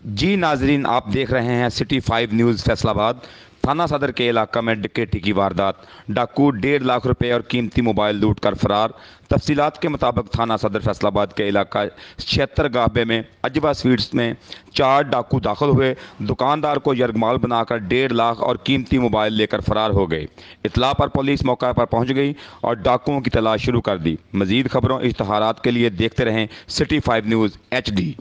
जी नाजरीन, आप देख रहे हैं सिटी 5 न्यूज़ फैसलाबाद। थाना सदर के इलाका में डकैती की वारदात। डाकू 1.5 लाख रुपए और कीमती मोबाइल लूट कर फरार। तफसीलात के मुताबिक थाना सदर फैसलाबाद के इलाका 76 गाहबे में अजबा स्वीट्स में 4 डाकू दाखिल हुए। दुकानदार को यरगमाल बनाकर 1.5 लाख और कीमती मोबाइल लेकर फरार हो गए। इतला पर पुलिस मौका पर पहुंच गई और डाकुओं की तलाश शुरू कर दी। मजीद खबरों इश्तहारात के लिए देखते रहें सिटी 5 न्यूज़ HD।